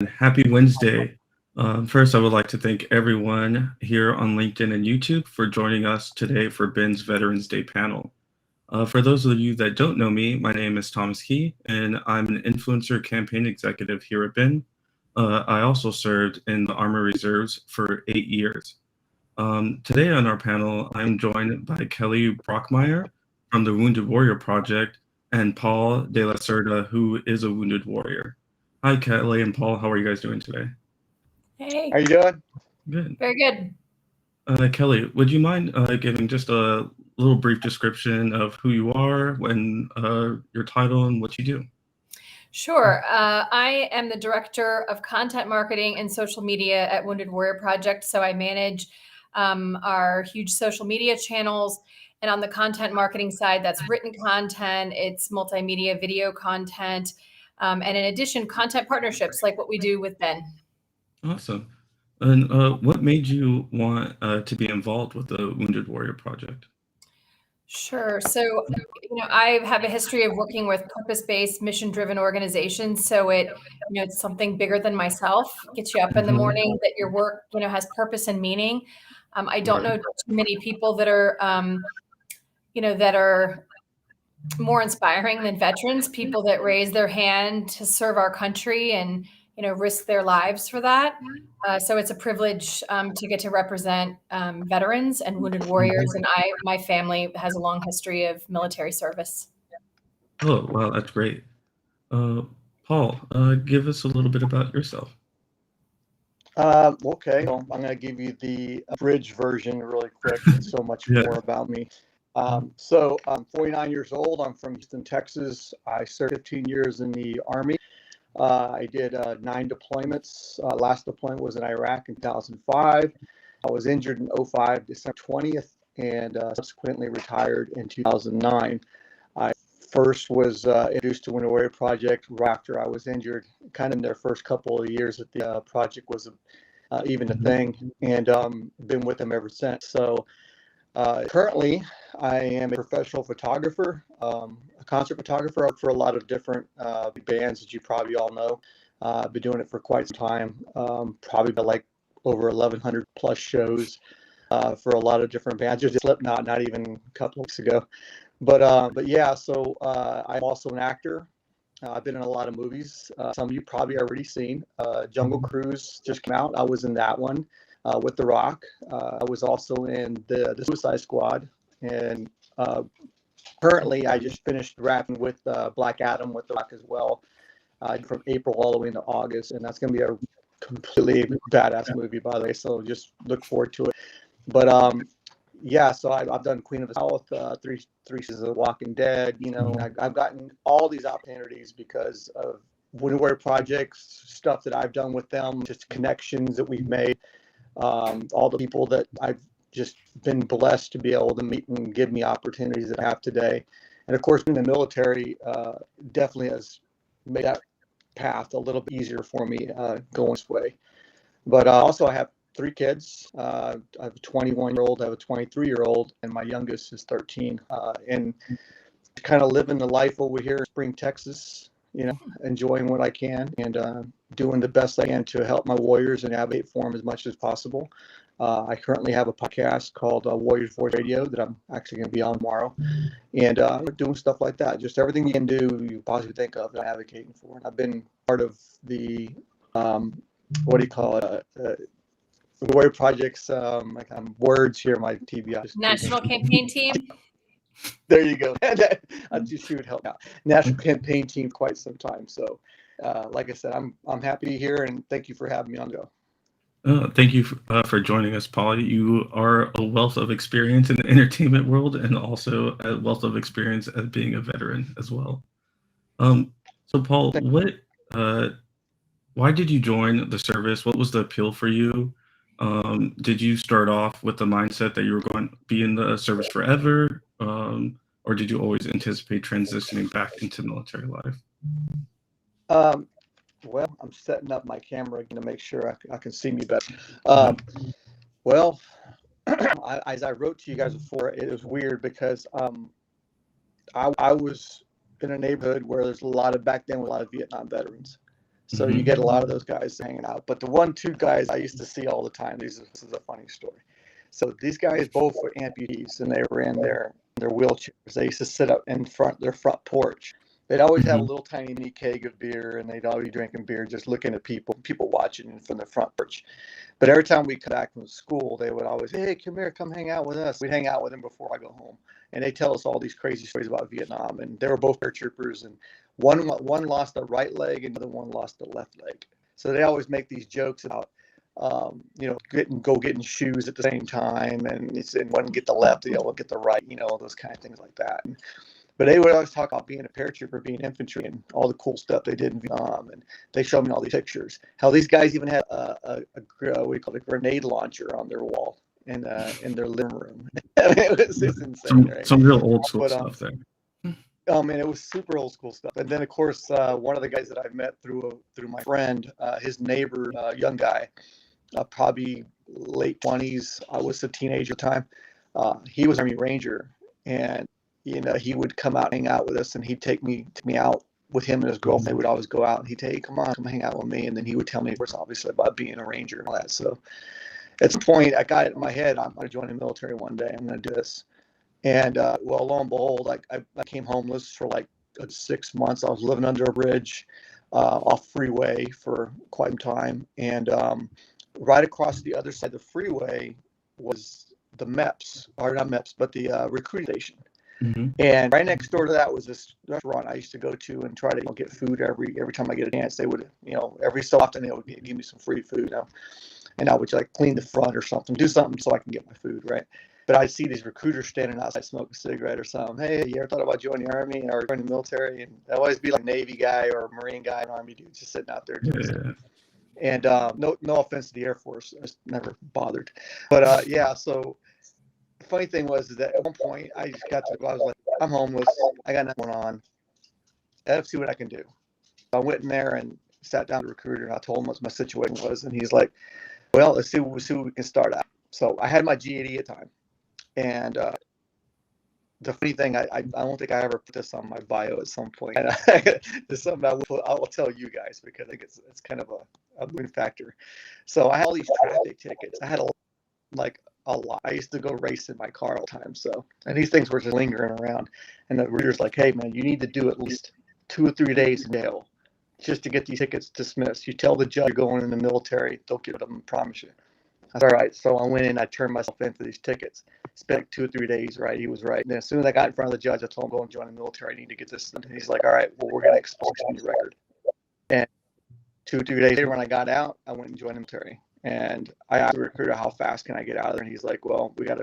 Happy Wednesday. First, I would like to thank everyone here on LinkedIn and YouTube for joining us today for Ben's Veterans Day panel. For those of you that don't know me, my name is Thomas Key, and I'm an influencer campaign executive here at Ben. I also served in the Army Reserves for 8 years. Today on our panel, I'm joined by Kelly Brockmeyer from the Wounded Warrior Project and Paul De La Cerda, who is a wounded warrior. Hi, Kelly and Paul. How are you guys doing today? Hey, How you doing? Good. very good. Kelly, would you mind giving just a little brief description of who you are, your title, and what you do? Sure. I am the director of content marketing and social media at Wounded Warrior Project. So I manage our huge social media channels. And on the content marketing side, that's written content, it's multimedia video content, and in addition, content partnerships like what we do with Ben. Awesome. And what made you want to be involved with the Wounded Warrior Project? Sure. So, I have a history of working with purpose-based, mission-driven organizations. So it's something bigger than myself. Gets you up in the Mhm. morning. That your work, has purpose and meaning. I don't Right. know too many people that are, that are more inspiring than veterans. People that raise their hand to serve our country and risk their lives for that. So it's a privilege to get to represent veterans and wounded warriors. Mhm. And my family has a long history of military service. Oh, wow, that's great. Uh, Paul, give us a little bit about yourself. Okay, well, I'm going to give you the abridged version really quick. It's so much Yeah. more about me. So I'm 49 years old. I'm from Houston, Texas. I served 15 years in the Army. I did 9 deployments. Last deployment was in Iraq in 2005. I was injured in '05, December 20th, and subsequently retired in 2009. I first was introduced to Winter Warrior Project right after I was injured, kind of in their first couple of years that the project was even a Mhm. thing, and been with them ever since. So currently, I am a professional photographer, a concert photographer. I work for a lot of different bands that you probably all know. I've been doing it for quite some time, probably about like over 1,100 plus shows for a lot of different bands. Just Slipknot, not even a couple of weeks ago. But yeah, so I'm also an actor. I've been in a lot of movies. Some of you probably already seen. Jungle Mhm. Cruise just came out. I was in that one with The Rock. I was also in the Suicide Squad, and uh, currently I just finished wrapping with Black Adam with The Rock as well, from April all the way into August, and that's going to be a completely badass movie, by the way. So just look forward to it. But yeah, so I've done Queen of the South, three seasons of Walking Dead. Mhm. I've gotten all these opportunities because of Warrior projects, stuff that I've done with them, just connections that we've made, all the people that I've just been blessed to be able to meet and give me opportunities that I have today. And of course, in the military, definitely has made that path a little bit easier for me going this way. But also, I have 3 kids. I have a 21-year-old, I have a 23-year-old, and my youngest is 13. And kind of living the life over here in Spring, Texas, enjoying what I can and doing the best I can to help my warriors and advocate for them as much as possible. I currently have a podcast called Warriors Voice Radio that I'm actually going to be on tomorrow, and doing stuff like that. Just everything you can do, you possibly think of, that I'm advocating for. And I've been part of the um, what do you call it? Warrior projects. Like words here, my TBI just taking. National campaign team. There you go. She would help out. National campaign team quite some time. So, like I said, I'm happy to be here, and thank you for having me on. Go. Thank you for joining us, Paul. You are a wealth of experience in the entertainment world and also a wealth of experience as being a veteran as well. Um, so, Paul, uh, why did you join the service? What was the appeal for you? Did you start off with the mindset that you were going to be in the service forever? Or did you always anticipate transitioning back into military life? Um, well, I'm setting up my camera again to make sure I can see me better. Yeah. Well, as I wrote to you guys before, it was weird because I was in a neighborhood where there's a lot of back then with a lot of Vietnam veterans. So you get a lot of those guys hanging out. But the 2 guys I used to see all the time, this is a funny story. So these guys both were amputees, and they were in their wheelchairs. They used to sit up in their front porch. They'd always have a little tiny mini keg of beer, and they'd always be drinking beer, just looking at people watching from the front porch. But every time we come back from school, they would always, hey, come here, come hang out with us. We'd hang out with them before I go home. And they tell us all these crazy stories about Vietnam. And they were both paratroopers, and one lost the right leg and the other one lost the left leg. So they always make these jokes about, getting shoes at the same time, and one get the left, the other get the right, those kind of things like that. But they would always talk about being a paratrooper, being infantry, and all the cool stuff they did in Vietnam. And they showed me all these pictures. How these guys even had what we call a grenade launcher on their wall in their living room. It was just insane, right? Some real old school stuff there. And it was super old school stuff. And then, of course, one of the guys that I met through my friend, his neighbor, young guy, probably late 20s. I was a teenager at the time. He was Army Ranger, and he would come out and hang out with us, and he'd take me out with him and his girlfriend. They would always go out, and he'd say, hey, come hang out with me. And then he would tell me, of course, obviously, about being a Ranger and all that. So at some point, I got it in my head, I'm going to join the military one day. I'm going to do this. And well, lo and behold, I came homeless for like 6 months. I was living under a bridge off freeway for quite some time. And right across the other side of the freeway was the MEPS, or not MEPS, but the recruiting station. And right next door to that was this restaurant I used to go to and try to get food every time I get a chance. They would, every so often they would give me some free food, and I would like clean the front or something, do something so I can get my food, right? But I'd see these recruiters standing outside smoking a cigarette or something. Hey, you ever thought about joining the Army or joining the military? And I'd always be like a Navy guy or a Marine guy, an Army dude, just sitting out there doing stuff. And no offense to the Air Force, I just never bothered. But so the funny thing was that at one point I was like, I'm homeless, I got nothing going on. Let's see what I can do. I went in there and sat down with the recruiter, and I told him what my situation was, and he's like, well, let's see what we can start out. So I had my GED at the time. And the funny thing, I don't think I ever put this on my bio at some point. And it's something I will tell you guys, because I think it's kind of a win factor. So I had all these traffic tickets. I had a lot. I used to go race in my car all the time. So, and these things were just lingering around. And the reader's like, hey, man, you need to do at least 2 or 3 days in jail just to get these tickets dismissed. You tell the judge you're going in the military, they'll give them, I promise you. I said, all right. So I went in, I turned myself in for these tickets. Spent 2 or 3 days, right? He was right. And then as soon as I got in front of the judge, I told him, go and join the military. I need to get this. And he's like, all right, well, we're going to expose your record. And 2 or 3 days later, when I got out, I went and joined the military. And I asked the recruiter, how fast can I get out of there? And he's like, well, we got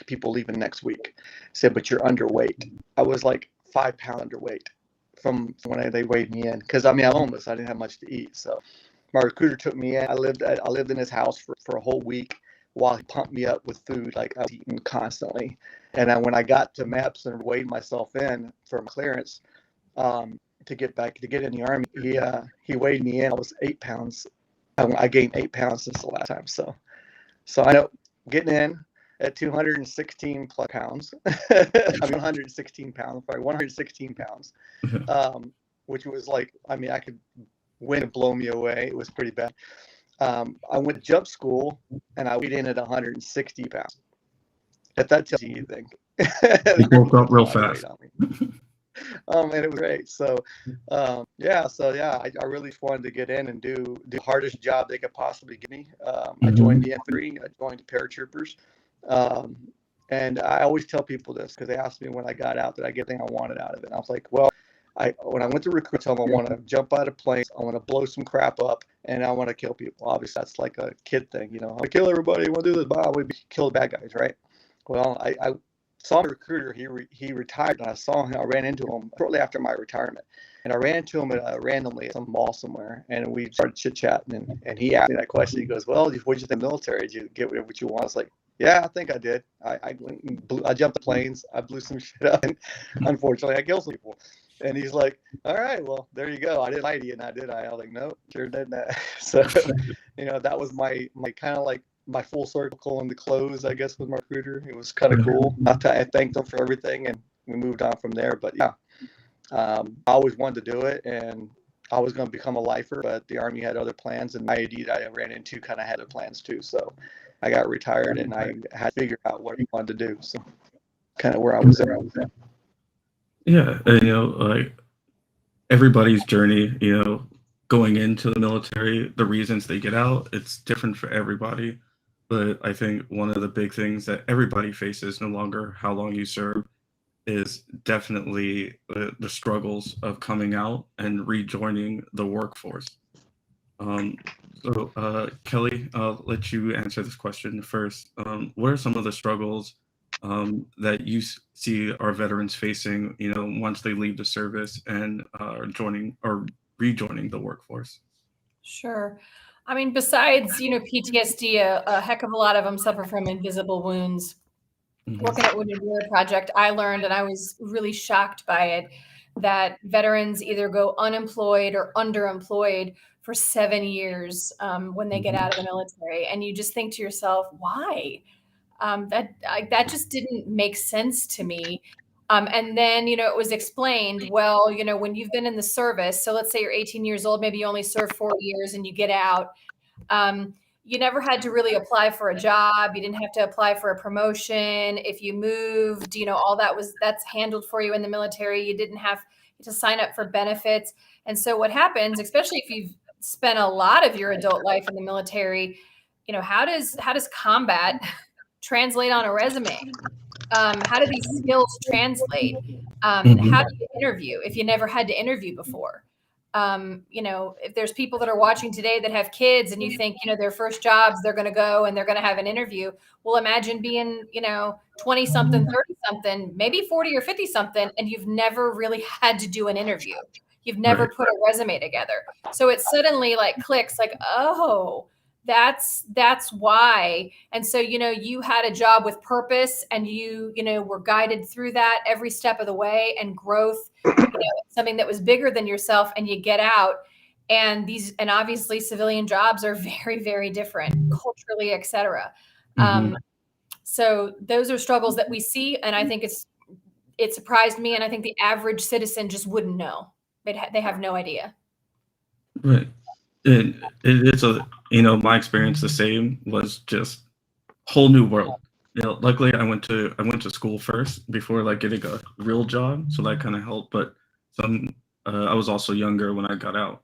people leaving next week. I said, but you're underweight. I was like 5 pounds underweight from when they weighed me in. Because, I'm homeless. I didn't have much to eat. So my recruiter took me in. I lived in his house for a whole week while he pumped me up with food. Like, I was eating constantly. And then when I got to MEPS and weighed myself in for clearance to get in the Army, he weighed me in. I was 8 pounds. I gained 8 pounds since the last time. So I know getting in at 216 plus pounds. 116 pounds. Sorry, 116 pounds. Which was like, I could wind and blow me away. It was pretty bad. I went to jump school and I weighed in at 160 pounds. If that tells you anything. You woke up real fast. And it was great. So, I really wanted to get in and do the hardest job they could possibly give me. I joined the infantry. I joined the paratroopers. And I always tell people this because they asked me when I got out, did I get everything I wanted out of it? And I was like, well, when I went to recruit, I want to jump out of planes, I want to blow some crap up, and I want to kill people. Obviously, that's like a kid thing, I want to kill everybody. I want to do this. But we kill the bad guys, right? Well, I saw my recruiter. He retired, and I ran into him shortly after my retirement. And I ran into him randomly at some mall somewhere, and we started chit-chatting, and he asked me that question. He goes, well, what did you think of the military? Did you get what you want? I was like, yeah, I think I did. I jumped the planes. I blew some shit up, and unfortunately, I killed some people. And he's like, all right, well, there you go. I didn't lie to you, now did I? I was like, nope, sure didn't. So, that was my kind of like my full circle in the close, I guess, with my recruiter. It was kind of cool. I thanked him for everything, and we moved on from there. But yeah, I always wanted to do it, and I was going to become a lifer, but the Army had other plans, and my ID that I ran into kind of had other plans too. So I got retired, and I had to figure out what I wanted to do. So kind of where I was at. Yeah, and, like everybody's journey, going into the military, the reasons they get out, it's different for everybody. But I think one of the big things that everybody faces, no longer how long you serve, is definitely the struggles of coming out and rejoining the workforce. Um, Kelly, I'll let you answer this question first. What are some of the struggles that you see our veterans facing, once they leave the service and are joining or rejoining the workforce? Sure. I mean, besides, PTSD, a heck of a lot of them suffer from invisible wounds. Working Mhm. at Wounded Warrior Project, I learned, and I was really shocked by it, that veterans either go unemployed or underemployed for 7 years when they get out of the military. And you just think to yourself, why? That just didn't make sense to me. And then, it was explained, well, when you've been in the service, so let's say you're 18 years old, maybe you only serve 4 years and you get out. You never had to really apply for a job. You didn't have to apply for a promotion. If you moved, all that's handled for you in the military. You didn't have to sign up for benefits. And so what happens, especially if you've spent a lot of your adult life in the military, how does combat translate on a resume? How do these skills translate? How do you interview if you never had to interview before? If there's people that are watching today that have kids and you think, their first jobs, they're going to go and they're going to have an interview. Well, imagine being, 20 something, 30 something, maybe 40 or 50 something, and you've never really had to do an interview. You've never Right. put a resume together. So it suddenly like clicks like, oh, that's why. And so, you had a job with purpose and you were guided through that every step of the way, and growth, something that was bigger than yourself, and you get out. And obviously civilian jobs are very, very different culturally, et cetera. Mhm. So those are struggles that we see. And I think it surprised me. And I think the average citizen just wouldn't know. They have no idea. Right. It's my experience the same, was just whole new world. Luckily I went to school first before like getting a real job, so that kind of helped. But I was also younger when I got out.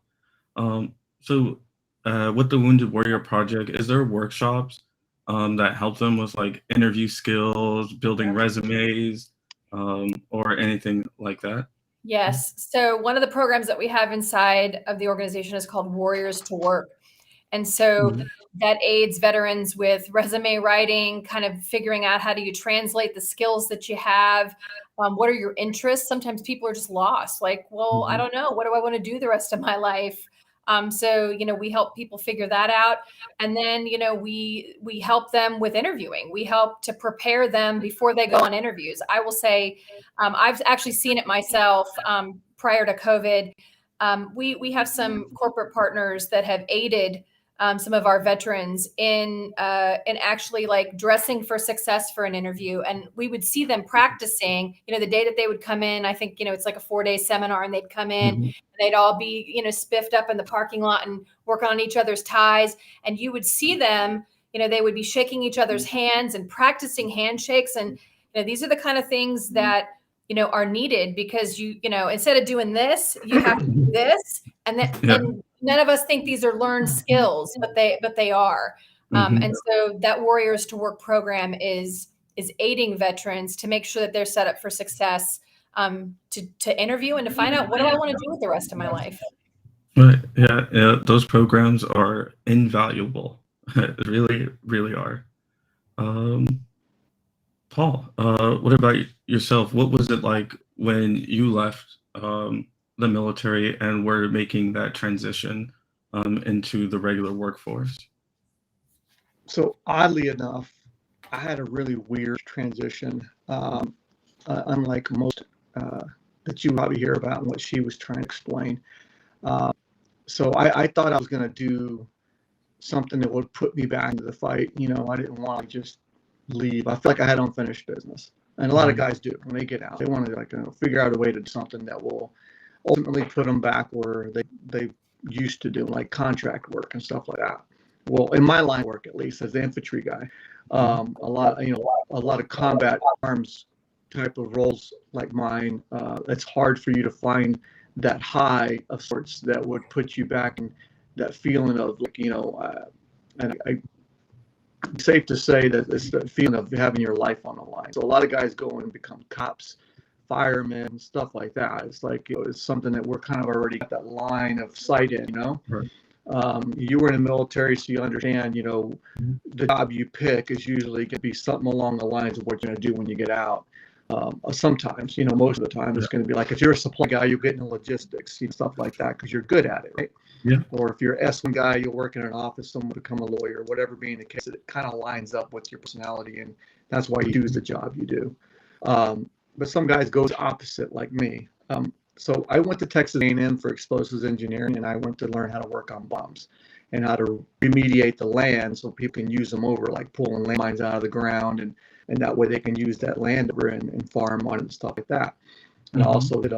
So with the Wounded Warrior Project, is there workshops that help them with like interview skills, building resumes, or anything like that? Yes. So one of the programs that we have inside of the organization is called Warriors to Work. And so Mhm. that aids veterans with resume writing, kind of figuring out how do you translate the skills that you have. What are your interests? Sometimes people are just lost. Like, well, I Mhm. don't know. What do I want to do the rest of my life? So we help people figure that out, and then we help them with interviewing. We help to prepare them before they go on interviews. I will say, I've actually seen it myself. Prior to COVID, we have some corporate partners that have aided some of our veterans in actually like dressing for success for an interview. And we would see them practicing, the day that they would come in. I think, it's like a 4-day seminar, and they'd come in Mhm. and they'd all be, spiffed up in the parking lot and working on each other's ties. And you would see them, they would be shaking each other's hands and practicing handshakes. And, these are the kind of things that, are needed, because instead of doing this, you have to do this. Yeah. And none of us think these are learned skills, but they are. And Mhm. so that Warriors to Work program is aiding veterans to make sure that they're set up for success, to interview and to find out, what do I want to do with the rest of my life? Right. Yeah. Yeah. Those programs are invaluable. Really, really are. Um, Paul, what about yourself? What was it like when you left the military and were making that transition into the regular workforce? So oddly enough, I had a really weird transition, unlike most uh, that you probably hear about and what she was trying to explain. Uh, so I thought I was going to do something that would put me back into the fight. I didn't want to just leave. I feel like I had unfinished business, and a lot of Mhm. guys do when they get out. They want to figure out a way to do something that will ultimately put them back where they used to do, like contract work and stuff like that. Well, in my line of work, at least as the infantry guy, a lot of combat arms type of roles like mine, it's hard for you to find that high of sorts that would put you back in that feeling of, like, and safe to say that it's the feeling of having your life on the line. So a lot of guys go and become cops, firemen, stuff like that. It's like, it's something that we're kind of already got that line of sight in, Right. You were in the military, so you understand, the job you pick is usually going to be something along the lines of what you're going to do when you get out. Sometimes, most of the time, it's going to be like, if you're a supply guy, you'll get into logistics, stuff like that, because you're good at it, right? Yeah. Or if you're an S1 guy, you'll work in an office, someone become a lawyer, whatever being the case, it kind of lines up with your personality, and that's why you choose the job you do. But some guys go the opposite, like me. So I went to Texas A&M for explosives engineering, and I went to learn how to work on bombs and how to remediate the land so people can use them over, like pulling landmines out of the ground, and that way they can use that land over and farm on it and stuff like that. And I also did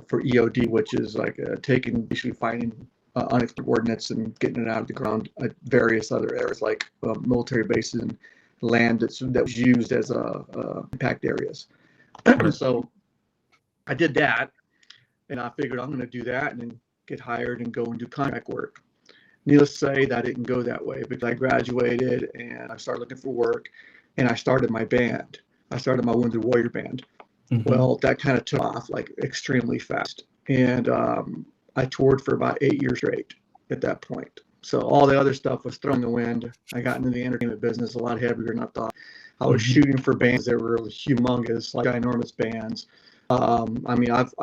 for EOD, which is like basically finding unexploded ordnance and getting it out of the ground at various other areas, like military bases and land that was used as impact areas. So I did that, and I figured I'm going to do that and then get hired and go and do contract work. Needless to say, that didn't go that way, because I graduated and I started looking for work, and I started my band. I started my Wounded Warrior band. Well, that kind of took off like extremely fast. And I toured for about 8 years straight at that point. So all the other stuff was thrown in the wind. I got into the entertainment business a lot heavier than I thought. I was shooting for bands that were humongous, like ginormous bands. I mean, I've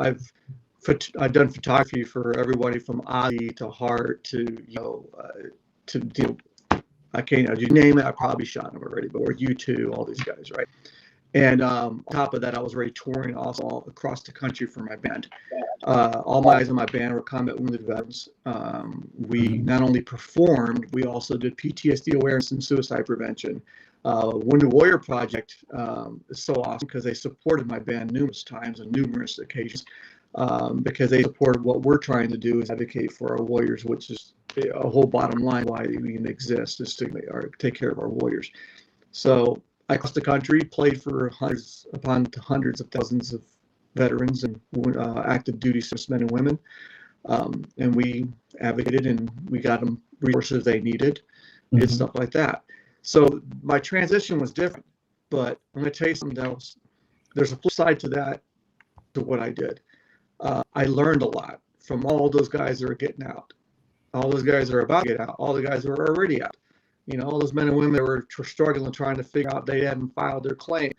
done photography for everybody from Odyssey to Heart to, I can't, you name it, I probably shot them already, but we're U2, all these guys, right? And on top of that, I was already touring also all across the country for my band. All my guys in my band were combat wounded veterans. We not only performed, we also did PTSD awareness and suicide prevention. Wounded Warrior Project is so awesome because they supported my band numerous times on numerous occasions, because they supported what we're trying to do, is advocate for our warriors, which is a whole bottom line why we even exist, is to take care of our warriors. So I crossed the country, played for hundreds upon hundreds of thousands of veterans and active duty servicemen and women, and we advocated and we got them resources they needed, and stuff like that. So my transition was different, but I'm going to tell you something else. There's a flip side to that, to what I did. I learned a lot from all those guys that are getting out, all those guys that are about to get out, all the guys that are already out. All those men and women that were struggling, trying to figure out, they hadn't filed their claim.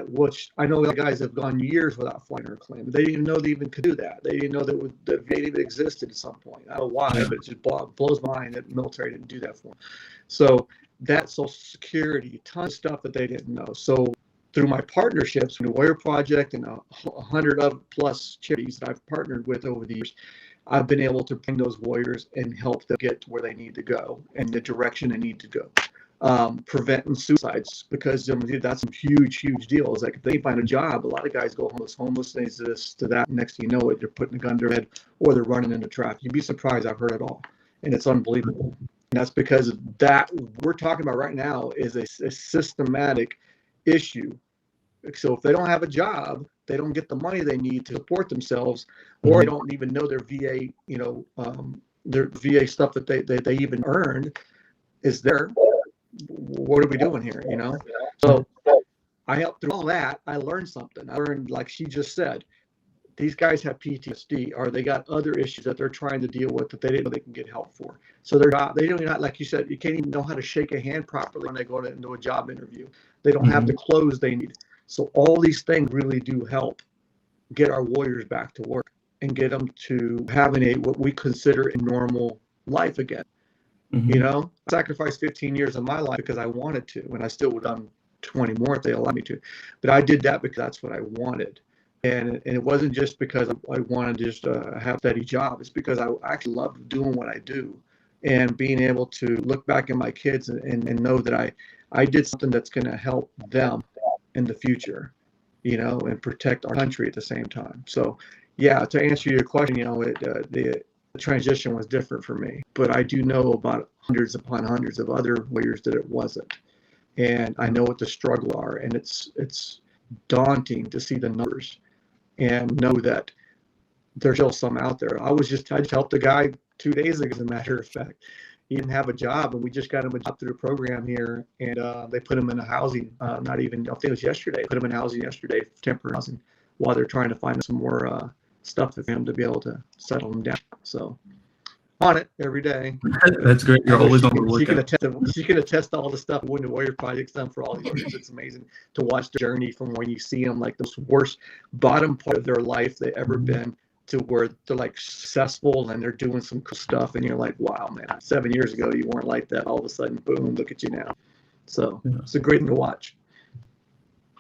Which I know the guys have gone years without filing their claim. They didn't even know they even could do that. They didn't know that VA even existed at some point. I don't know why, but it just blows my mind that the military didn't do that for them. So that Social Security, ton of stuff that they didn't know. So through my partnerships, the Warrior Project and 100 plus charities that I've partnered with over the years, I've been able to bring those warriors and help them get to where they need to go and the direction they need to go. Preventing suicides, because that's some huge deals. Like if they find a job, a lot of guys go homeless, things to this, to that. Next thing you know it, they're putting a gun to their head or they're running into traffic. You'd be surprised. I've heard it all, and it's unbelievable. And that's because that we're talking about right now is a systematic issue. So if they don't have a job, they don't get the money they need to support themselves, or they don't even know their VA, their VA stuff that they even earned is there. What are we doing here? So I helped through all that. I learned something. I learned, like she just said, these guys have PTSD, or they got other issues that they're trying to deal with that they didn't know they can get help for. So they don't even, like you said, you can't even know how to shake a hand properly when they go into a job interview. They don't have the clothes they need. So all these things really do help get our warriors back to work and get them to having what we consider a normal life again. I sacrificed 15 years of my life because I wanted to, and I still would have done 20 more if they allowed me to. But I did that because that's what I wanted. And it wasn't just because I wanted to just have a steady job. It's because I actually love doing what I do, and being able to look back at my kids and know that I did something that's going to help them in the future, and protect our country at the same time. So, yeah, to answer your question, the transition was different for me, but I do know about hundreds upon hundreds of other warriors that it wasn't. And I know what the struggle are, and it's daunting to see the numbers and know that there's still some out there. I just helped a guy 2 days ago, as a matter of fact. He didn't have a job, and we just got him a job through a program here, and they put him in a housing. Not even, I think it was yesterday. Put him in housing yesterday, temporary housing, while they're trying to find some more stuff for him to be able to settle him down. So on it every day. That's great. You're always on the lookout. She can attest to all the stuff Wounded Warrior Project's done for all these years. It's amazing to watch the journey from when you see them like the worst bottom part of their life they ever been to where they're like successful and they're doing some cool stuff, and you're like, wow, man, 7 years ago you weren't like that. All of a sudden, boom, look at you now. So it's a great thing to watch.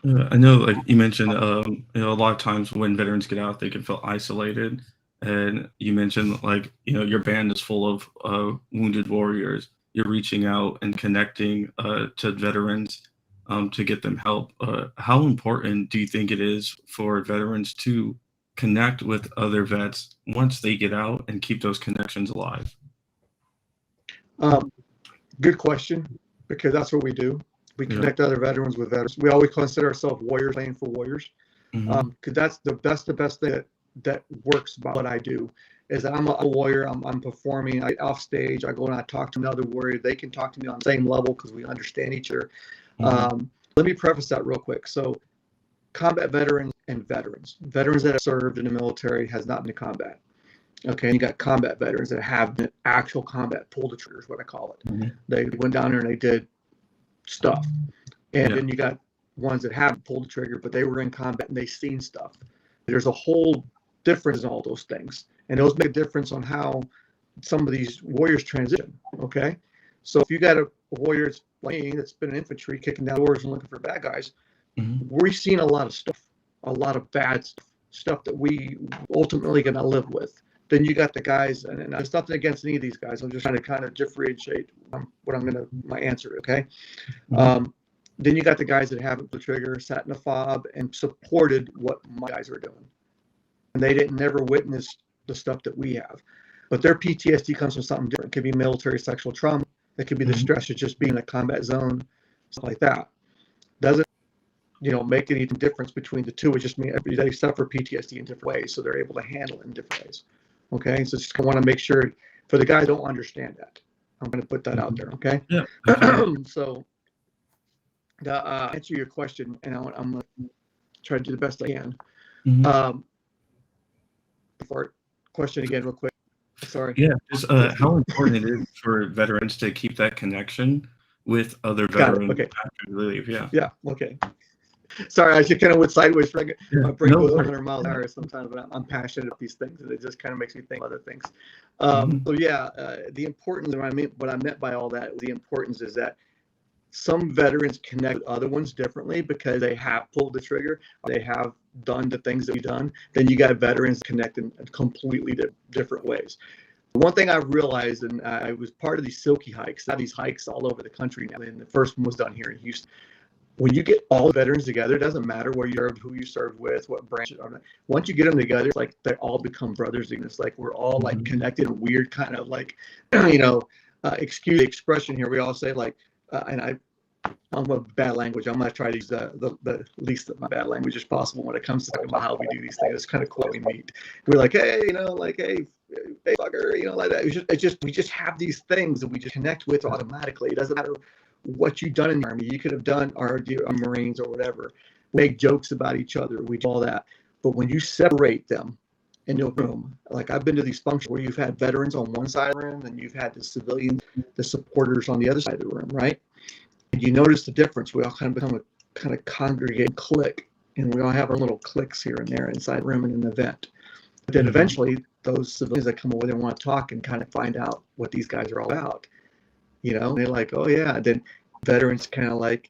I know, like you mentioned, a lot of times when veterans get out, they can feel isolated. And you mentioned, like, your band is full of wounded warriors. You're reaching out and connecting to veterans to get them help. How important do you think it is for veterans to connect with other vets once they get out and keep those connections alive? Good question, because that's what we do. We connect other veterans with veterans. We always consider ourselves warriors playing for warriors. Because that's the best thing that works about what I do is that I'm a warrior. I'm performing off stage. I go and I talk to another warrior. They can talk to me on the same level because we understand each other. Let me preface that real quick. So combat veterans and veterans that have served in the military has not been to combat. Okay, and you got combat veterans that have been actual combat, pull the trigger is what I call it. They went down there and they did stuff. And then you got ones that haven't pulled the trigger, but they were in combat and they seen stuff. There's a whole difference in all those things. And those make a difference on how some of these warriors transition. Okay. So if you got a warrior that's been in infantry, kicking down doors and looking for bad guys, we're seeing a lot of stuff, a lot of bad stuff that we ultimately going to live with. Then you got the guys, and there's nothing against any of these guys. I'm just trying to kind of differentiate my answer. Okay. Then you got the guys that haven't pulled the trigger, sat in a fob, and supported what my guys are doing. And they didn't never witness the stuff that we have. But their PTSD comes from something different. It could be military sexual trauma. It could be the stress of just being in a combat zone, stuff like that. Doesn't, make any difference between the two. It just means they suffer PTSD in different ways, so they're able to handle it in different ways. Okay, so just want to make sure for the guys who don't understand that, I'm going to put that out there. Okay. Yeah. So. To answer your question, and I'm going to try to do the best I can. Question again, real quick. Sorry. Yeah, just how important it is for veterans to keep that connection with other veterans after they leave. Yeah. Yeah. Okay. Sorry, I just kind of went sideways for a second. My brain goes 100 miles an hour sometimes, but I'm passionate about these things, and it just kind of makes me think of other things. So yeah, the importance. What I meant by all that, the importance is that some veterans connect with other ones differently because they have pulled the trigger, or they have done the things that we've done. Then you got veterans connect in completely different ways. One thing I've realized, and I was part of these Silky hikes. I have these hikes all over the country now, and the first one was done here in Houston. When you get all the veterans together, it doesn't matter where you served, who you served with, what branch. Once you get them together, it's like they all become brothers. And it's like we're all like connected in a weird kind of like, excuse the expression here. We all say like, and I'm with bad language. I'm going to try to use the least of my bad language as possible when it comes to talking about how we do these things. It's kind of cool. We meet. We're like, hey, hey, fucker, like that. We just have these things that we just connect with automatically. It doesn't matter what you've done in the Army. You could have done our Marines or whatever. Make jokes about each other. We do all that. But when you separate them in a room, like I've been to these functions where you've had veterans on one side of the room and you've had the civilians, the supporters on the other side of the room, right? And you notice the difference. We all kind of become a kind of congregate clique, and we all have our little cliques here and there inside the room and in the event. But then eventually, those civilians that come over there want to talk and kind of find out what these guys are all about. And they're like, oh yeah. Then veterans kind of like,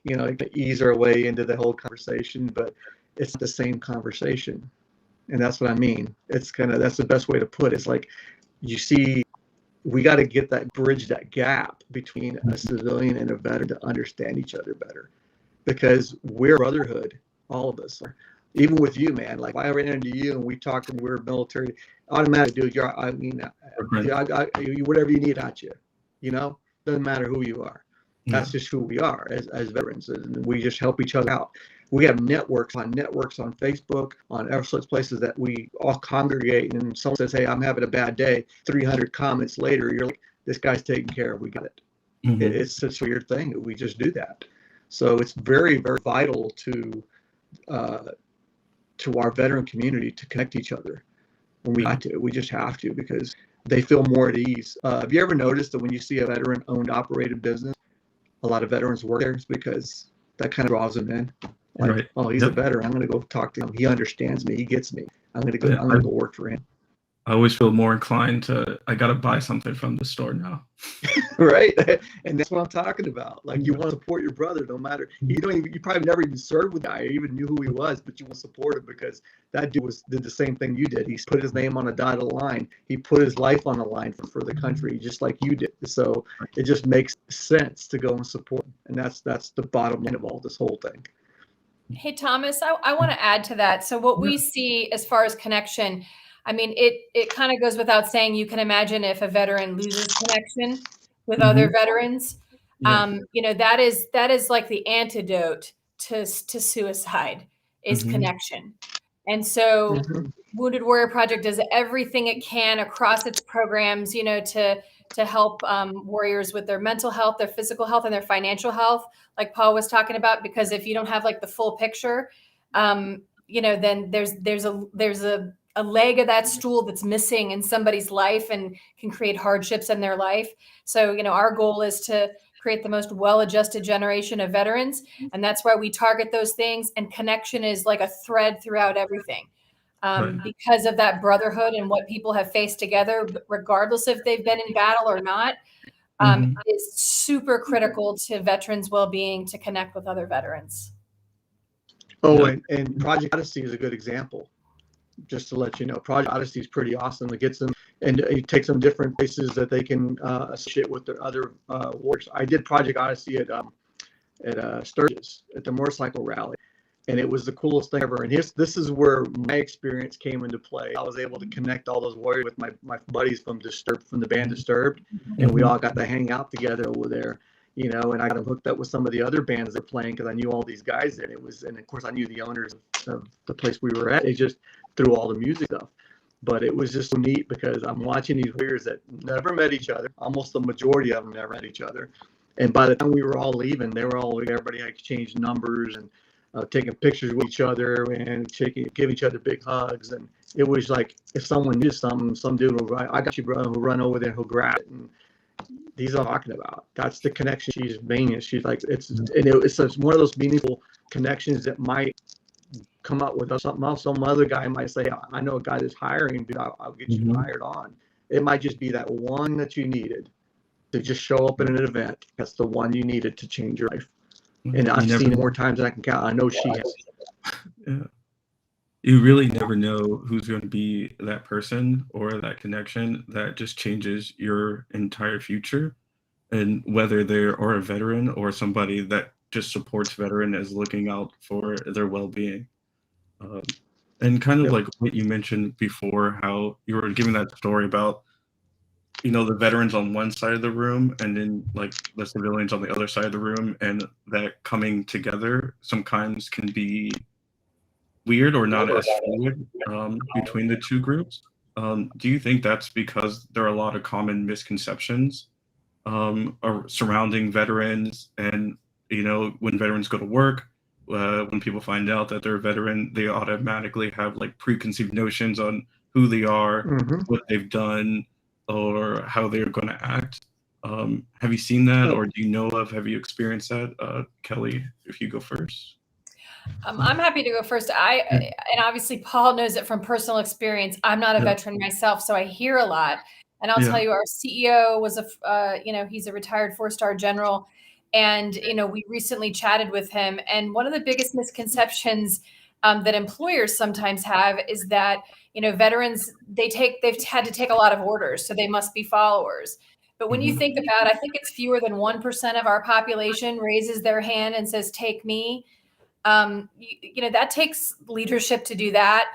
ease our way into the whole conversation, but it's the same conversation. And that's what I mean. That's the best way to put it. It's like, you see, we got to get that bridge, that gap between a civilian and a veteran to understand each other better, because we're brotherhood. All of us Even with you, man, like if I ran into you and we talked and we were military, automatically, dude, I mean, whatever you need, at you, doesn't matter who you are. That's just who we are as veterans, and we just help each other out. We have networks on Facebook, on all sorts of places that we all congregate. And someone says, "Hey, I'm having a bad day." 300 comments later, you're like, "This guy's taken care of. We got it." It's such a weird thing. We just do that. So it's very, very vital to our veteran community to connect each other. When we just have to, because they feel more at ease. Have you ever noticed that when you see a veteran-owned, operated business, a lot of veterans work there? It's because that kind of draws them in. Like, right. Oh, he's a veteran. I'm going to go talk to him. He understands me. He gets me. I'm going to go. I'm going to go work for him. I always feel more inclined to, I got to buy something from the store now. Right. And that's what I'm talking about. Like, you want to support your brother, no matter, you probably never even served with the guy, or even knew who he was, but you want to support him because that dude did the same thing you did. He put his name on a dotted line. He put his life on the line for the country, just like you did. So it just makes sense to go and support him. And that's the bottom line of all this whole thing. Hey, Thomas, I want to add to that. So what we see as far as connection, I mean, it kind of goes without saying. You can imagine if a veteran loses connection with other veterans, that is like the antidote to suicide is connection. And so Wounded Warrior Project does everything it can across its programs, to help warriors with their mental health, their physical health, and their financial health, like Paul was talking about. Because if you don't have like the full picture, then there's a leg of that stool that's missing in somebody's life and can create hardships in their life. So, our goal is to create the most well-adjusted generation of veterans. And that's why we target those things. And connection is like a thread throughout everything. Because of that brotherhood and what people have faced together, regardless if they've been in battle or not, is super critical to veterans' well-being to connect with other veterans. Oh, and Project Odyssey is a good example. Just to let you know, Project Odyssey is pretty awesome. It gets them, and it takes them different places that they can associate with their other warriors. I did Project Odyssey at Sturgis at the motorcycle rally, and it was the coolest thing ever. And this is where my experience came into play. I was able to connect all those warriors with my buddies from the band Disturbed, and we all got to hang out together over there. And I got them hooked up with some of the other bands they're playing because I knew all these guys there. And of course I knew the owners of the place we were at. They just threw all the music stuff. But it was just so neat because I'm watching these warriors that never met each other. Almost the majority of them never met each other. And by the time we were all leaving, everybody had exchanged numbers and taking pictures with each other and giving each other big hugs. And it was like, if someone knew something, some dude will, I got you, bro, who'll run over there, who'll grab it. And these are talking about. That's the connection she's making. She's like, it's one of those meaningful connections that might come up with something else. Some other guy might say, I know a guy that's hiring, but I'll get you hired on. It might just be that one that you needed to just show up at an event. That's the one you needed to change your life. And I've seen it more times than I can count. I know she has. Yeah. You really never know who's going to be that person or that connection that just changes your entire future. And whether they are a veteran or somebody that just supports veteran as looking out for their well-being. And kind of like what you mentioned before, how you were giving that story about, the veterans on one side of the room and then like the civilians on the other side of the room, and that coming together sometimes can be weird or not as fluid between the two groups. Do you think that's because there are a lot of common misconceptions surrounding veterans? And, when veterans go to work, when people find out that they're a veteran, they automatically have like preconceived notions on who they are, what they've done, or how they're going to act. Have you seen that, or do you know of? Have you experienced that, Kelly? If you go first. I'm happy to go first. And obviously Paul knows it from personal experience. I'm not a veteran myself, so I hear a lot. And I'll tell you, our CEO was he's a retired 4-star general. And, we recently chatted with him. And one of the biggest misconceptions that employers sometimes have is that, veterans, they've had to take a lot of orders, so they must be followers. But when you think about it, I think it's fewer than 1% of our population raises their hand and says, take me. you know, that takes leadership to do that.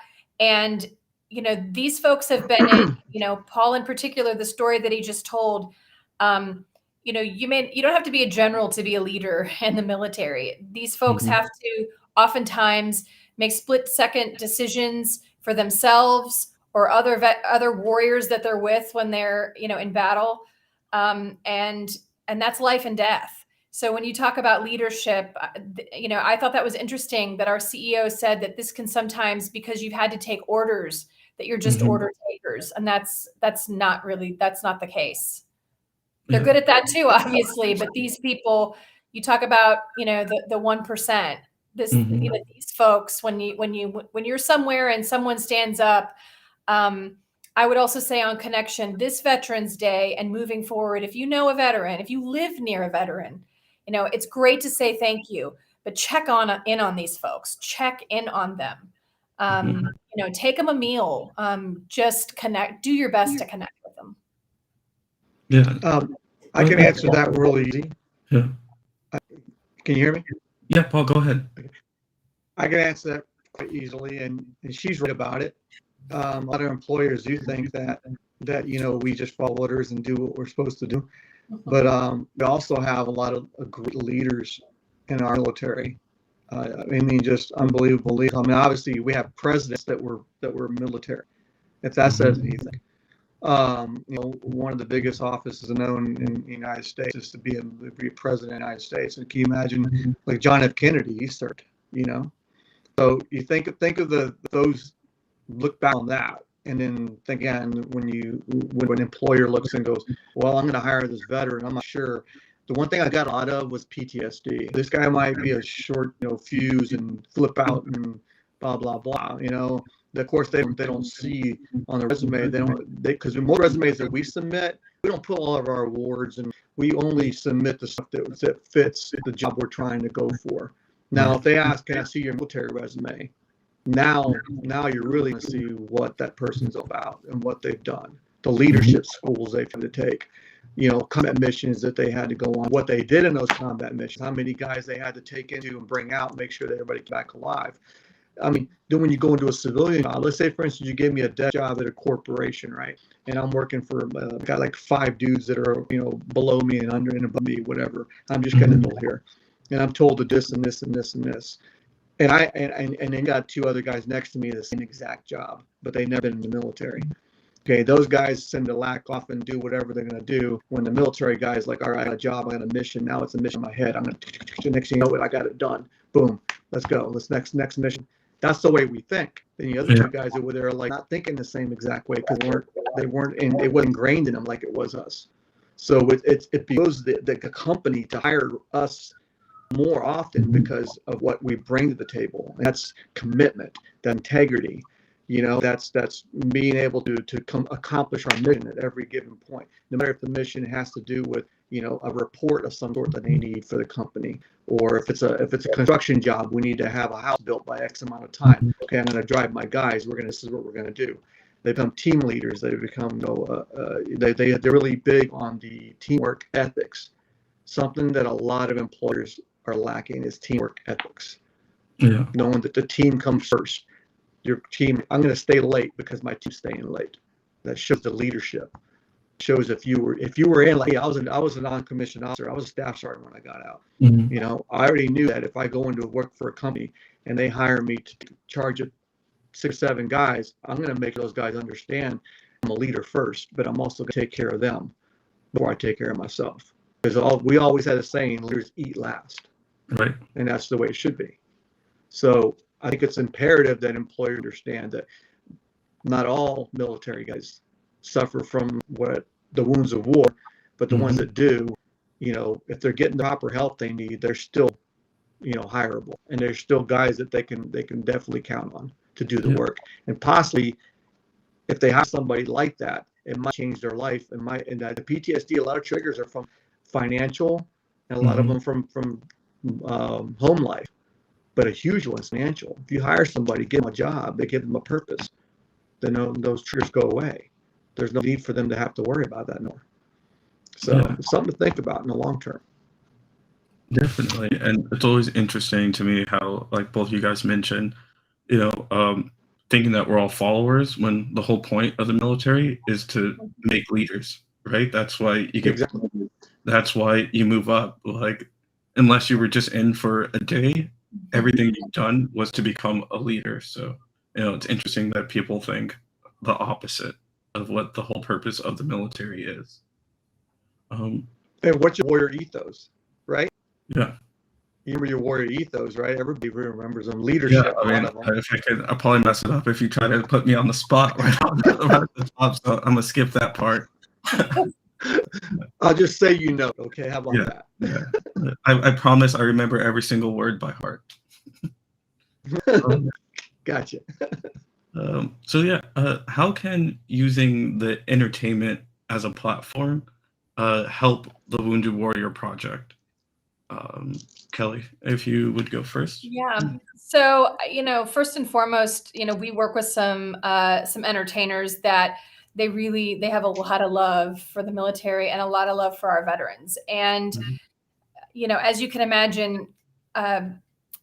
And, you know, these folks have been in, you know, Paul in particular, the story that he just told, you know, you don't have to be a general to be a leader in the military. These folks have to oftentimes make split-second decisions for themselves or other warriors that they're with when they're, you know, in battle. And that's life and death. So when you talk about leadership, you know, I thought that was interesting that our CEO said that this can sometimes, because you've had to take orders, that you're just order takers. And that's not the case. They're good at that too, obviously, but these people, you talk about, you know, the 1%, you know, these folks, when you're somewhere and someone stands up, I would also say on Connection, this Veterans Day and moving forward, if you know a veteran, if you live near a veteran, you know, it's great to say thank you, but check in on these folks, check in on them. You know, take them a meal, just do your best to connect with them. Yeah. I can answer that really easy. Yeah. Can you hear me? Yeah, Paul, go ahead. I can answer that quite easily, and she's right about it. A lot of employers do think that you know, we just follow orders and do what we're supposed to do, but we also have a lot of great leaders in our military. I mean, just unbelievable leaders. I mean, obviously, we have presidents that were military. If that says anything. You know, one of the biggest offices known in the United States is to be a president of the United States. And can you imagine, like John F. Kennedy, he served, you know? So you think of those, look back on that, and then think again when an employer looks and goes, well, I'm going to hire this veteran, I'm not sure. The one thing I got out of was PTSD. This guy might be a short, you know, fuse and flip out and blah blah blah, you know. Of course, they don't see on the resume. Because the more resumes that we submit, we don't put all of our awards, and we only submit the stuff that fits the job we're trying to go for. Now, if they ask, "Can I see your military resume?" Now you're really going to see what that person's about and what they've done, the leadership schools they've had to take, you know, combat missions that they had to go on, what they did in those combat missions, how many guys they had to take into and bring out, and make sure that everybody came back alive. I mean, then when you go into a civilian job, let's say, for instance, you give me a desk job at a corporation, right? And I'm working for got like 5 dudes that are, you know, below me and under and above me, whatever. I'm just kind of middle here, and I'm told to this and this and this and this, and then got 2 other guys next to me the same exact job, but they never been in the military. Okay, those guys tend to lack off and do whatever they're going to do. When the military guy's like, all right, I got a job, I got a mission. Now it's a mission in my head. I'm going to, next thing you know, I got it done. Boom, let's go. Let's next mission. That's the way we think. And the other 2 guys over there are like not thinking the same exact way because they weren't it wasn't ingrained in them like it was us. So it behooves the company to hire us more often because of what we bring to the table. And that's commitment, that integrity. You know, that's being able to accomplish our mission at every given point, no matter if the mission has to do with, you know, a report of some sort that they need for the company, or if it's a construction job, we need to have a house built by X amount of time. Okay, I'm going to drive my guys. This is what we're going to do. They become team leaders. They become they're really big on the teamwork ethics. Something that a lot of employers are lacking is teamwork ethics. Yeah, knowing that the team comes first. Your team, I'm going to stay late because my team's staying late. That shows the leadership. Shows if you were in, like, I was a non-commissioned officer. I was a staff sergeant when I got out. You know, I already knew that if I go into work for a company and they hire me to charge of 6, 7 guys, I'm going to make those guys understand I'm a leader first, but I'm also going to take care of them before I take care of myself. Because we always had a saying, leaders eat last. Right. And that's the way it should be. So I think it's imperative that employers understand that not all military guys suffer from the wounds of war, but the ones that do, you know, if they're getting the proper help they need, they're still, you know, hireable, and there's still guys that they can definitely count on to do the work. And possibly, if they have somebody like that, it might change their life. And the PTSD, a lot of triggers are from financial, and a lot of them from home life. But a huge one's financial. If you hire somebody, give them a job, they give them a purpose, then those triggers go away. There's no need for them to have to worry about that anymore. So it's something to think about in the long term. Definitely, and it's always interesting to me how, like both you guys mentioned, you know, thinking that we're all followers when the whole point of the military is to make leaders, right? That's why you get, Exactly. that's why you move up. Like, unless you were just in for a day, everything you've done was to become a leader. So, it's interesting that people think the opposite of what the whole purpose of the military is. Um, And what's your warrior ethos, right? yeah. You remember your warrior ethos, right? Everybody remembers them. Yeah, Leadership, I a lot mean, of them. if I could, I'll probably mess it up if you try to put me on the spot right at the top. So I'm gonna skip that part. I'll just say okay? How about Yeah, that? yeah. I promise I remember every single word by heart. Um, Gotcha. so yeah, how can using the entertainment as a platform help the Wounded Warrior Project? Kelly, if you would go first. Yeah. So, first and foremost, we work with some entertainers that they have a lot of love for the military and a lot of love for our veterans. And, Mhm. as you can imagine,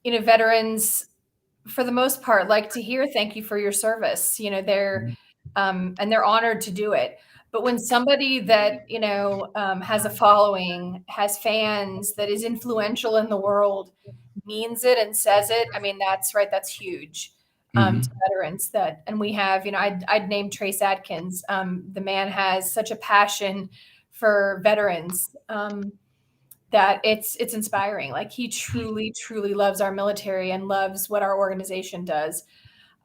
veterans for the most part like to hear thank you for your service. And they're honored to do it. But when somebody that has a following, has fans, that is influential in the world, means it and says it, I mean, that's right, that's huge. To Mhm. veterans, and we have, I'd name Trace Adkins. The man has such a passion for veterans, that it's inspiring. Like, he truly, truly loves our military and loves what our organization does.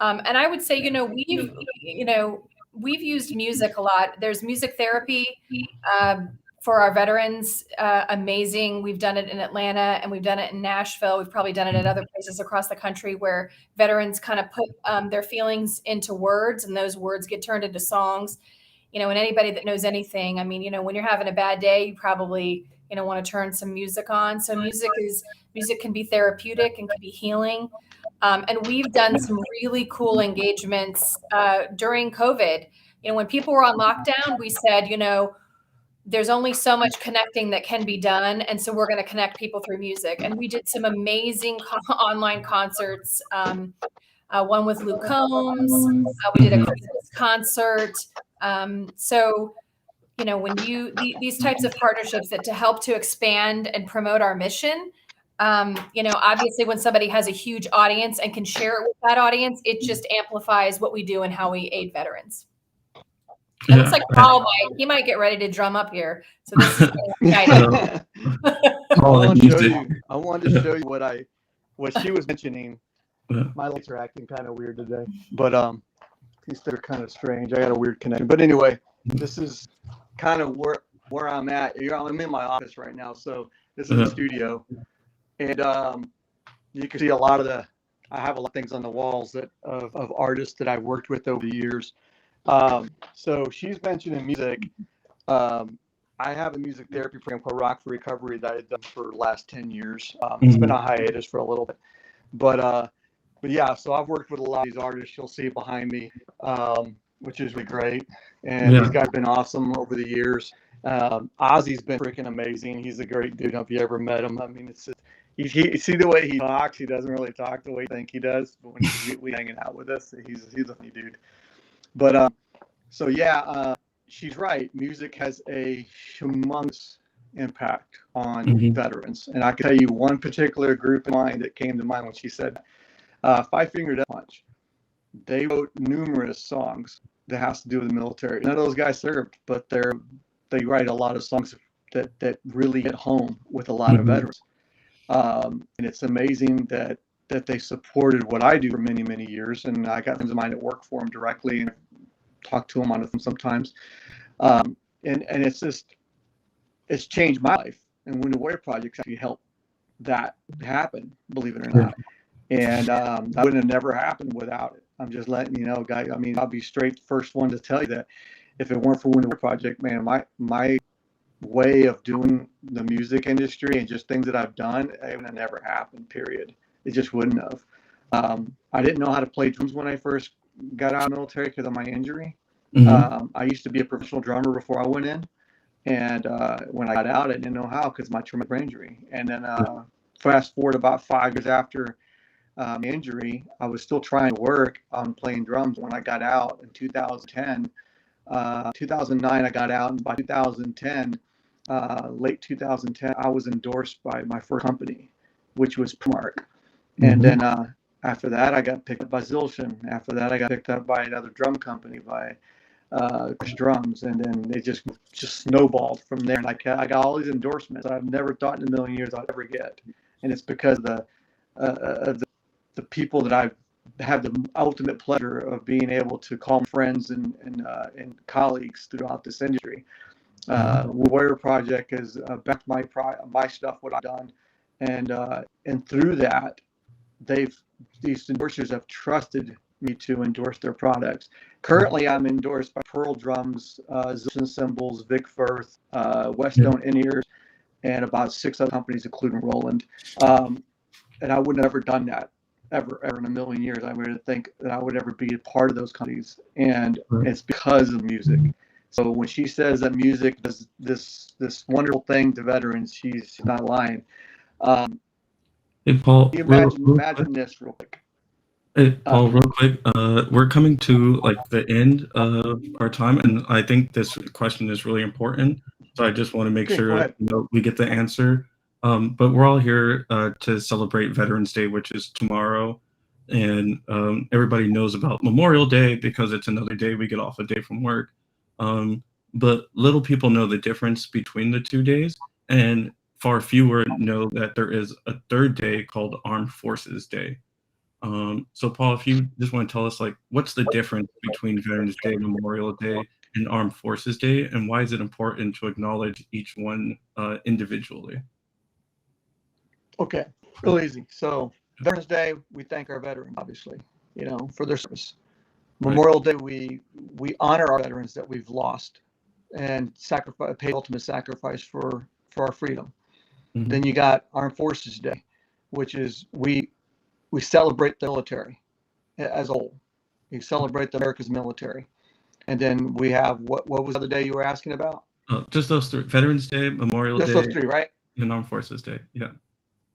And I would say, we've used music a lot. There's music therapy for our veterans. Amazing. We've done it in Atlanta and we've done it in Nashville. We've probably done it at other places across the country where veterans kind of put their feelings into words, and those words get turned into songs. And anybody that knows anything, I mean, when you're having a bad day, you probably, want to turn some music on. So music can be therapeutic and can be healing. And we've done some really cool engagements during COVID. When people were on lockdown, we said, there's only so much connecting that can be done. And so we're going to connect people through music. And we did some amazing online concerts. One with Luke Combs. We did a Mhm. Christmas concert. So, these types of partnerships that to help to expand and promote our mission, obviously when somebody has a huge audience and can share it with that audience, it just amplifies what we do and how we aid veterans. It looks Yeah. like Paul he might get ready to drum up here. So this is exciting. Uh, I all the want to show music. you. I wanted to show you what she was mentioning. Yeah. My legs are acting kind of weird today, but these things are kind of strange. I got a weird connection. But anyway, this is kind of where I'm at. I'm in my office right now, so this is the studio, and you can see a lot of I have a lot of things on the walls of artists that I've worked with over the years. So she's mentioning music. I have a music therapy program called Rock for Recovery that I've done for the last 10 years. It's been a hiatus for a little bit, but yeah, so I've worked with a lot of these artists you'll see behind me, which is really great. And Yeah. these guys have been awesome over the years. Ozzy's been freaking amazing. He's a great dude. If you ever met him, I mean, it's just, he see the way he talks. He doesn't really talk the way you think he does, but when we hanging out with us, he's a funny dude. But so yeah, she's right. Music has a humongous impact on Mhm. veterans, and I can tell you one particular group in mind that came to mind when she said Five Finger Death Punch. They wrote numerous songs that has to do with the military. None of those guys served, but they write a lot of songs that really hit home with a lot of veterans. And it's amazing that they supported what I do for many, many years. And I got friends of mine that work for them directly and talk to them on them sometimes. And it's changed my life. And Wounded Warrior Project actually helped that happen, believe it or not. And that would have never happened without it. I'm just letting you know, guys. I mean, I'll be straight first one to tell you that if it weren't for Wounded Warrior Project, man, my way of doing the music industry and just things that I've done, it would have never happened, period. It just wouldn't have. I didn't know how to play drums when I first got out of the military because of my injury. Mhm. I used to be a professional drummer before I went in, And when I got out, I didn't know how because of my traumatic brain injury. And then fast forward about 5 years after injury, I was still trying to work on playing drums when I got out in 2010. 2009, I got out, and by 2010, late 2010, I was endorsed by my first company, which was Primark. And then after that, I got picked up by Zilshin. After that, I got picked up by another drum company, by Drums, and then it just snowballed from there. And I got all these endorsements that I've never thought in a million years I'd ever get, and it's because of the people that I've had the ultimate pleasure of being able to call friends and colleagues throughout this industry. Warrior Project is backed my stuff, what I've done, and through that, these endorsers have trusted me to endorse their products. Currently, I'm endorsed by Pearl Drums, Zilshin Cymbals, Vic Firth, Westone In-Ears, and about 6 other companies, including Roland. And I wouldn't have ever done that ever in a million years. I would think that I would ever be a part of those companies, and it's because of music. So when she says that music does this wonderful thing to veterans, she's not lying. Hey, Paul, Imagine this real quick. Hey, Paul, real quick, we're coming to like the end of our time, and I think this question is really important. So I just want to make sure we get the answer. But we're all here to celebrate Veterans Day, which is tomorrow, and everybody knows about Memorial Day because it's another day we get off a day from work. But little people know the difference between the 2 days, and far fewer know that there is a third day called Armed Forces Day. So Paul, if you just want to tell us, like, what's the difference between Veterans Day, Memorial Day, and Armed Forces Day, and why is it important to acknowledge each one individually? Okay, real easy. So Veterans Day, we thank our veterans, obviously, for their service. Memorial Day, we honor our veterans that we've lost and pay ultimate sacrifice for our freedom. Then you got Armed Forces Day, which is we celebrate the military as a whole. We celebrate America's military. And then we have, what was the other day you were asking about? Just those 3: Veterans Day, Memorial Day, those 3, right? And Armed Forces Day. Yeah.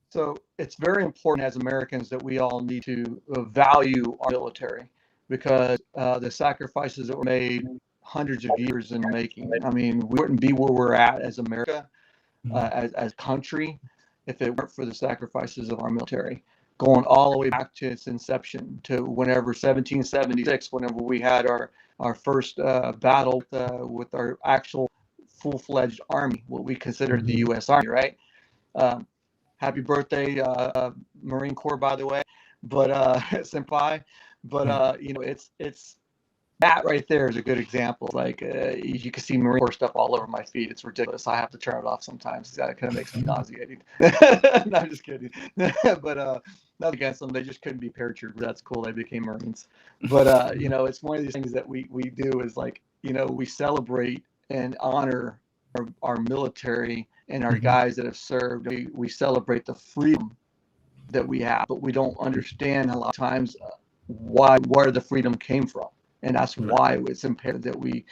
So it's very important as Americans that we all need to value our military, because the sacrifices that were made hundreds of years in the making. I mean, we wouldn't be where we're at as America, as country, if it weren't for the sacrifices of our military, going all the way back to its inception, to whenever 1776, whenever we had our first battle with our actual full-fledged army, what we considered the U.S. Army, right? Happy birthday, Marine Corps, by the way, but senpai. But it's that right there is a good example. Like you can see Marine Corps stuff all over my feed. It's ridiculous. I have to turn it off sometimes. That kind of makes me nauseating. No, I'm just kidding. But not against them. They just couldn't be paratroopers. That's cool. They became Marines. But it's one of these things that we do is, like, we celebrate and honor our military and our guys that have served. We celebrate the freedom that we have, but we don't understand a lot of times where the freedom came from. And that's why it's imperative that we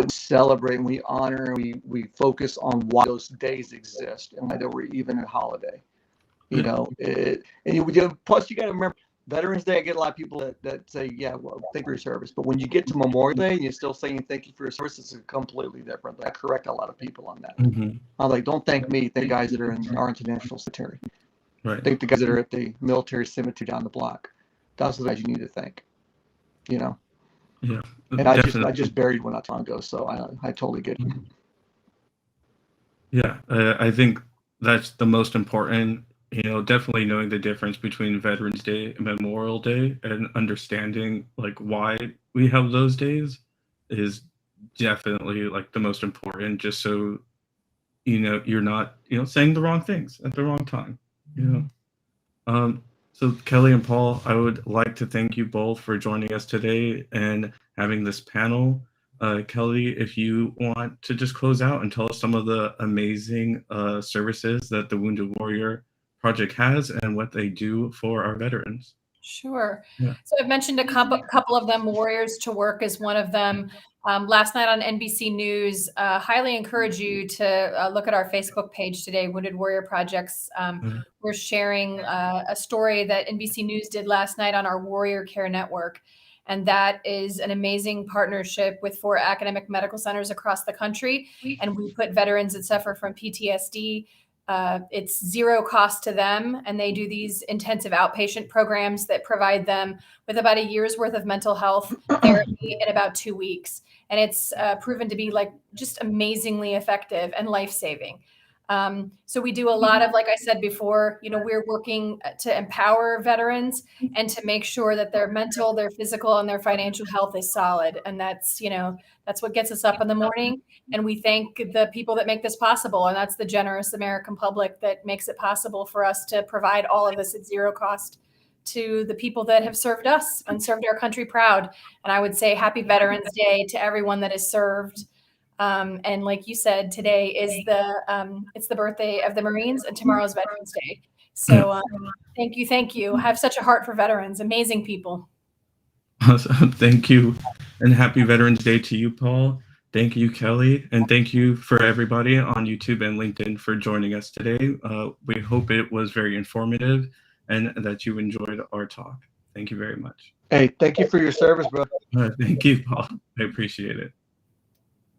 celebrate and we honor and we focus on why those days exist and why they were even a holiday. Plus you got to remember, Veterans Day, I get a lot of people that say, yeah, well, thank you for your service. But when you get to Memorial Day and you're still saying thank you for your service, it's completely different. I correct a lot of people on that. I'm like, don't thank me. Thank the guys that are in our international cemetery. Right. Thank the guys that are at the military cemetery down the block. Those are the guys you need to thank. Yeah. And I just buried one not too long ago, so I totally get it. Yeah, I think that's the most important. Definitely knowing the difference between Veterans Day and Memorial Day and understanding like why we have those days is definitely like the most important, just so you're not saying the wrong things at the wrong time. So Kelly and Paul, I would like to thank you both for joining us today and having this panel. Kelly, if you want to just close out and tell us some of the amazing services that the Wounded Warrior Project has and what they do for our veterans. Sure. Yeah. So I've mentioned a couple of them. Warriors to Work is one of them. Last night on NBC News, highly encourage you to look at our Facebook page today, Wounded Warrior Projects. We're sharing a story that NBC News did last night on our Warrior Care Network. And that is an amazing partnership with 4 academic medical centers across the country. And we put veterans that suffer from PTSD. It's zero cost to them, and they do these intensive outpatient programs that provide them with about a year's worth of mental health therapy in about 2 weeks. And it's proven to be like just amazingly effective and life-saving. So we do a lot of, like I said before, we're working to empower veterans and to make sure that their mental, their physical, and their financial health is solid. And that's what gets us up in the morning. And we thank the people that make this possible. And that's the generous American public that makes it possible for us to provide all of this at zero cost to the people that have served us and served our country proud. And I would say happy Veterans Day to everyone that is served. And like you said, today is it's the birthday of the Marines, and tomorrow's Veterans Day. So thank you. Have such a heart for veterans. Amazing people. Awesome. Thank you. And happy Veterans Day to you, Paul. Thank you, Kelly. And thank you for everybody on YouTube and LinkedIn for joining us today. We hope it was very informative and that you enjoyed our talk. Thank you very much. Hey, thank you for your service, bro. Thank you, Paul. I appreciate it.